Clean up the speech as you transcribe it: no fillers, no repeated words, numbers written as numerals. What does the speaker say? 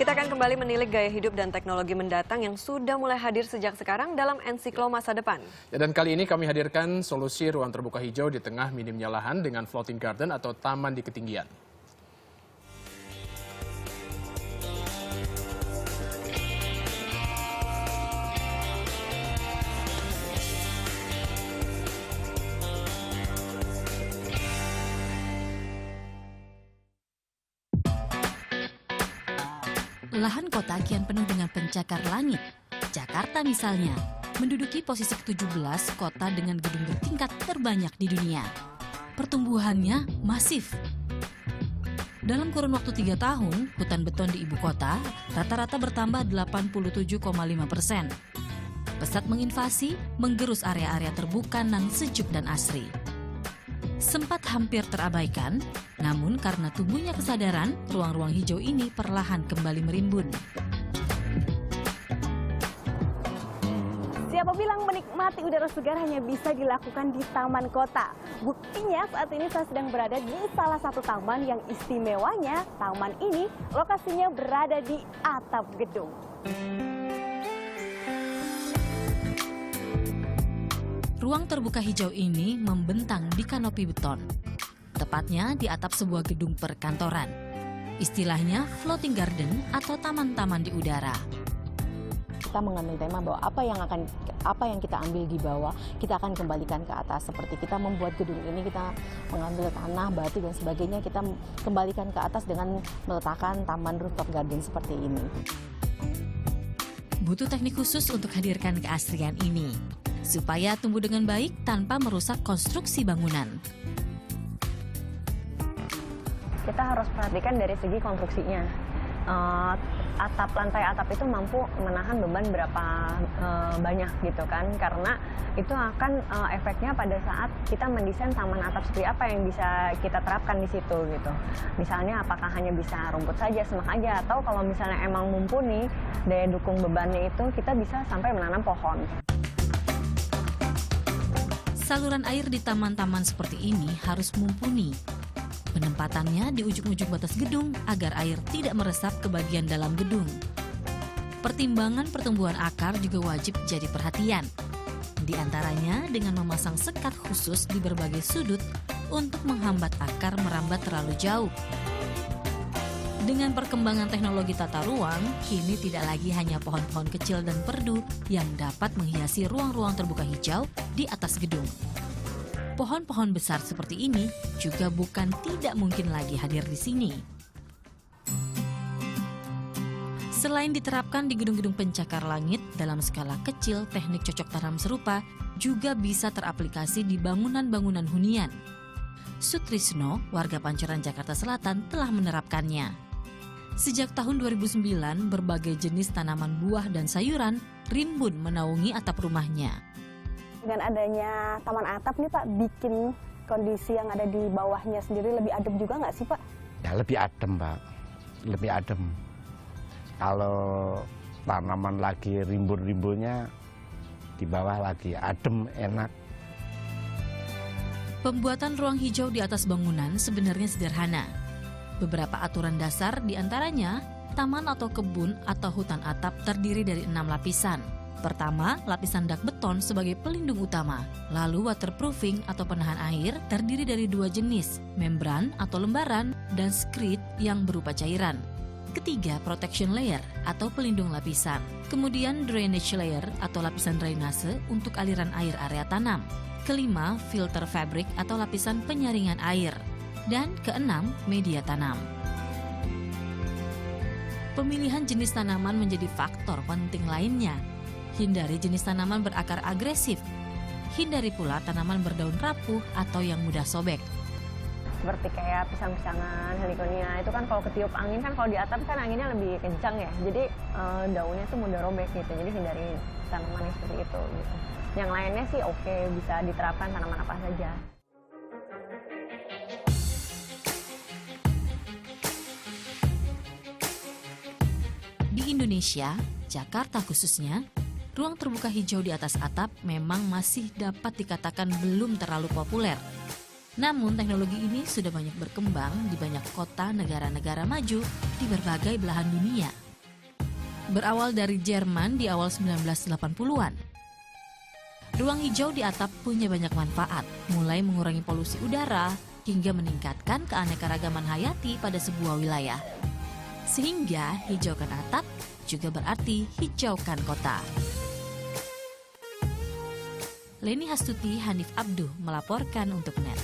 Kita akan kembali menilik gaya hidup dan teknologi mendatang yang sudah mulai hadir sejak sekarang dalam Ensiklo Masa Depan. Dan kali ini kami hadirkan solusi ruang terbuka hijau di tengah minimnya lahan dengan floating garden atau taman di ketinggian. Lahan kota kian penuh dengan pencakar langit. Jakarta misalnya, menduduki posisi ke-17 kota dengan gedung bertingkat terbanyak di dunia. Pertumbuhannya masif. Dalam kurun waktu 3 tahun, hutan beton di ibu kota rata-rata bertambah 87,5%. Pesat menginvasi, menggerus area-area terbuka nan sejuk dan asri. Sempat hampir terabaikan, namun karena tumbuhnya kesadaran, ruang-ruang hijau ini perlahan kembali merimbun. Siapa bilang menikmati udara segar hanya bisa dilakukan di taman kota? Buktinya saat ini saya sedang berada di salah satu taman yang istimewanya taman ini lokasinya berada di atap gedung. Ruang terbuka hijau ini membentang di kanopi beton, tepatnya di atap sebuah gedung perkantoran. Istilahnya floating garden atau taman-taman di udara. Kita mengambil tema bahwa apa yang kita ambil di bawah kita akan kembalikan ke atas. Seperti kita membuat gedung ini, kita mengambil tanah, batu dan sebagainya, kita kembalikan ke atas dengan meletakkan taman rooftop garden seperti ini. Butuh teknik khusus untuk hadirkan keasrian ini, supaya tumbuh dengan baik tanpa merusak konstruksi bangunan. Kita harus perhatikan dari segi konstruksinya. Lantai atap itu mampu menahan beban berapa banyak gitu kan, karena itu akan efeknya pada saat kita mendesain taman atap seperti apa yang bisa kita terapkan di situ gitu. Misalnya apakah hanya bisa rumput saja, semak aja, atau kalau misalnya emang mumpuni daya dukung bebannya itu kita bisa sampai menanam pohon. Saluran air di taman-taman seperti ini harus mumpuni. Penempatannya di ujung-ujung batas gedung agar air tidak meresap ke bagian dalam gedung. Pertimbangan pertumbuhan akar juga wajib jadi perhatian. Di antaranya dengan memasang sekat khusus di berbagai sudut untuk menghambat akar merambat terlalu jauh. Dengan perkembangan teknologi tata ruang, kini tidak lagi hanya pohon-pohon kecil dan perdu yang dapat menghiasi ruang-ruang terbuka hijau di atas gedung. Pohon-pohon besar seperti ini juga bukan tidak mungkin lagi hadir di sini. Selain diterapkan di gedung-gedung pencakar langit, dalam skala kecil teknik cocok tanam serupa juga bisa teraplikasi di bangunan-bangunan hunian. Sutrisno, warga Pancoran Jakarta Selatan, telah menerapkannya. Sejak tahun 2009, berbagai jenis tanaman buah dan sayuran rimbun menaungi atap rumahnya. Dengan adanya taman atap nih Pak, bikin kondisi yang ada di bawahnya sendiri lebih adem juga nggak sih Pak? Ya lebih adem Pak, lebih adem. Kalau tanaman lagi rimbun-rimbunnya, di bawah lagi adem, enak. Pembuatan ruang hijau di atas bangunan sebenarnya sederhana. Beberapa aturan dasar diantaranya, taman atau kebun atau hutan atap terdiri dari 6 lapisan. Pertama, lapisan dak beton sebagai pelindung utama. Lalu waterproofing atau penahan air terdiri dari 2 jenis, membran atau lembaran dan screed yang berupa cairan. Ketiga, protection layer atau pelindung lapisan. Kemudian drainage layer atau lapisan drainase untuk aliran air area tanam. Kelima, filter fabric atau lapisan penyaringan air. Dan keenam, media tanam. Pemilihan jenis tanaman menjadi faktor penting lainnya. Hindari jenis tanaman berakar agresif. Hindari pula tanaman berdaun rapuh atau yang mudah sobek. Seperti kayak pisang-pisangan, heliconia, itu kan kalau ketiup angin kan kalau di atap kan anginnya lebih kencang ya. Jadi daunnya tuh mudah robek gitu. Jadi hindari tanaman yang seperti itu gitu. Yang lainnya sih oke, bisa diterapkan tanaman apa saja. Di Indonesia, Jakarta khususnya, ruang terbuka hijau di atas atap memang masih dapat dikatakan belum terlalu populer. Namun teknologi ini sudah banyak berkembang di banyak kota negara-negara maju di berbagai belahan dunia. Berawal dari Jerman di awal 1980-an. Ruang hijau di atap punya banyak manfaat, mulai mengurangi polusi udara hingga meningkatkan keanekaragaman hayati pada sebuah wilayah. Sehingga hijaukan atap juga berarti hijaukan kota. Leni Hastuti, Hanif Abduh melaporkan untuk NET.